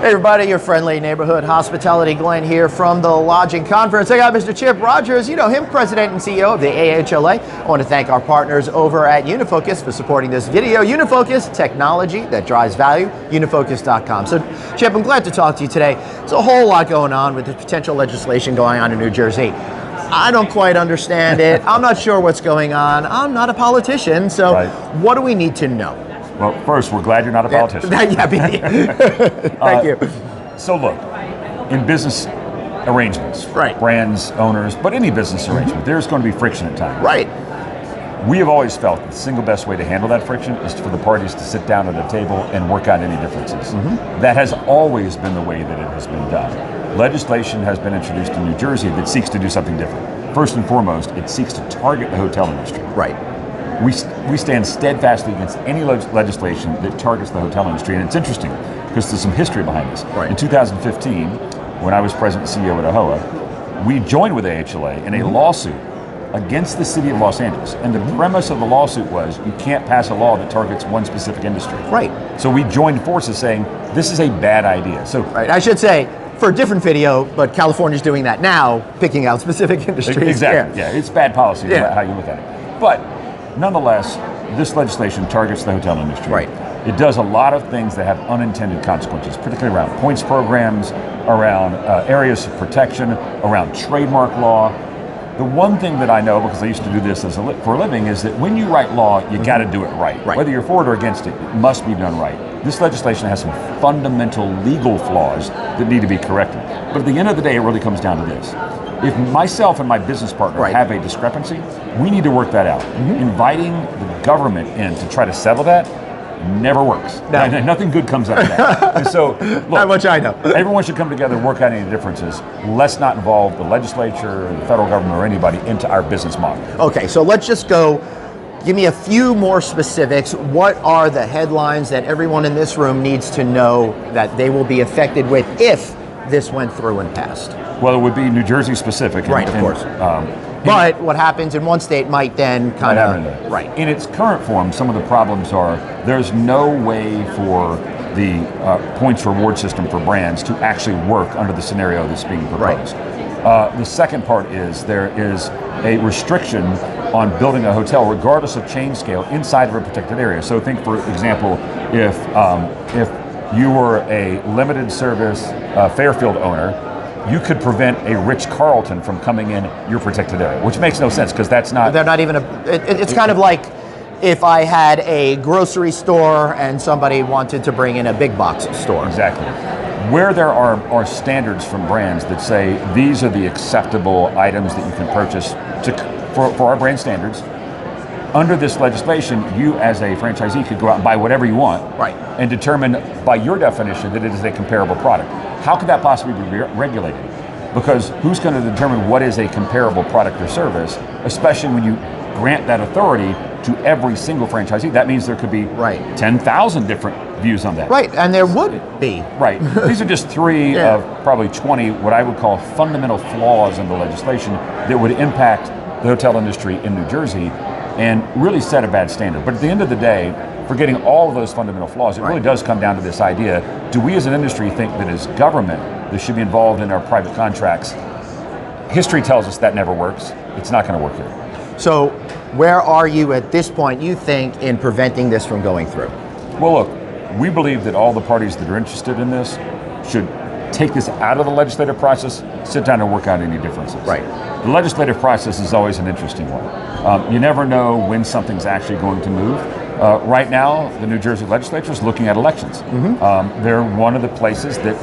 Hey everybody, your friendly neighborhood hospitality Glenn here from the Lodging Conference. I got Mr. Chip Rogers, you know him, President and CEO of the AHLA. I want to thank our partners over at Unifocus for supporting this video. Unifocus, technology that drives value, unifocus.com. So Chip, I'm glad to talk to you today. There's a whole lot going on with the potential legislation going on in New Jersey. I don't quite understand it. I'm not sure what's going on. I'm not a politician, so what do we need to know? Well, first, we're glad you're not a politician. Thank you. So look, in business arrangements, brands, owners, but any business arrangement, there's going to be friction at times. We have always felt that the single best way to handle that friction is for the parties to sit down at a table and work out any differences. That has always been the way that it has been done. Legislation has been introduced in New Jersey that seeks to do something different. First and foremost, it seeks to target the hotel industry. We stand steadfastly against any legislation that targets the hotel industry, and it's interesting because there's some history behind this. In 2015, when I was president and CEO at AHLA, we joined with AHLA in a lawsuit against the city of Los Angeles, and the premise of the lawsuit was you can't pass a law that targets one specific industry. So we joined forces saying this is a bad idea. So I should say, for a different video, but California's doing that now, picking out specific industries. Exactly, it's bad policy how you look at it. But nonetheless, this legislation targets the hotel industry. It does a lot of things that have unintended consequences, particularly around points programs, around areas of protection, around trademark law. The one thing that I know, because I used to do this for a living, is that when you write law, you got to do it right. Whether you're for it or against it, it must be done right. This legislation has some fundamental legal flaws that need to be corrected. But at the end of the day, it really comes down to this. If myself and my business partner have a discrepancy, we need to work that out. Inviting the government in to try to settle that never works. Nothing good comes out of that. And so, look, not much I know. Everyone should come together and work out any differences. Let's not involve the legislature, the federal government, or anybody into our business model. Okay, so let's just go. Give me a few more specifics. What are the headlines that everyone in this room needs to know that they will be affected with if this went through and passed? Well, it would be New Jersey specific. Of course. But what happens in one state might then kind of... In its current form, some of the problems are there's no way for the points reward system for brands to actually work under the scenario that's being proposed. The second part is there is a restriction on building a hotel regardless of chain scale inside of a protected area. So think, for example, if you were a limited service Fairfield owner, you could prevent a Ritz-Carlton from coming in your protected area, which makes no sense because that's not... They're not even it's kind of like if I had a grocery store and somebody wanted to bring in a big box store. Exactly. Where there are standards from brands that say these are the acceptable items that you can purchase for our brand standards, under this legislation, you as a franchisee could go out and buy whatever you want and determine by your definition that it is a comparable product. How could that possibly be regulated? Because who's going to determine what is a comparable product or service, especially when you grant that authority to every single franchisee? That means there could be 10,000 different views on that. And there would be. These are just three of probably 20 what I would call fundamental flaws in the legislation that would impact the hotel industry in New Jersey and really set a bad standard. But at the end of the day, forgetting all of those fundamental flaws, it really does come down to this idea, do we as an industry think that as government that should be involved in our private contracts? History tells us that never works. It's not going to work here. So where are you at this point, you think, in preventing this from going through? Well, look, we believe that all the parties that are interested in this should take this out of the legislative process, sit down and work out any differences. The legislative process is always an interesting one. You never know when something's actually going to move. Right now, the New Jersey legislature is looking at elections. They're one of the places that,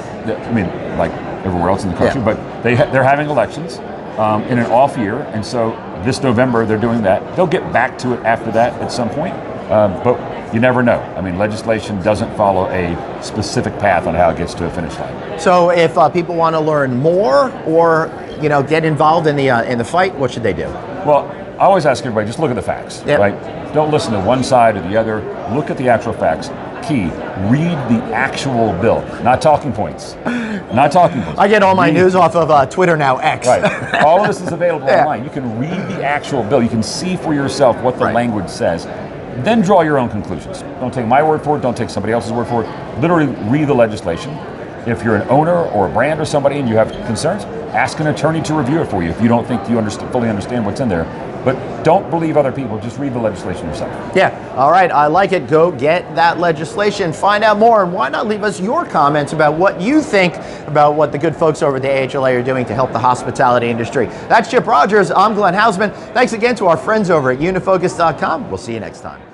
I mean, like everywhere else in the country, but they're having elections in an off year, and so this November they're doing that. They'll get back to it after that at some point, but you never know. I mean, legislation doesn't follow a specific path on how it gets to a finish line. So if people want to learn more or get involved in the fight, what should they do? Well, I always ask everybody, just look at the facts, Don't listen to one side or the other. Look at the actual facts. Key, read the actual bill, not talking points. Not talking points. I get all my news off of Twitter now, X. All of this is available online. You can read the actual bill. You can see for yourself what the language says. Then draw your own conclusions. Don't take my word for it. Don't take somebody else's word for it. Literally read the legislation. If you're an owner or a brand or somebody and you have concerns, ask an attorney to review it for you if you don't think you fully understand what's in there. But don't believe other people, just read the legislation yourself. Yeah, all right, I like it. Go get that legislation, find out more, and why not leave us your comments about what you think about what the good folks over at the AHLA are doing to help the hospitality industry. That's Chip Rogers, I'm Glenn Hausman. Thanks again to our friends over at Unifocus.com. We'll see you next time.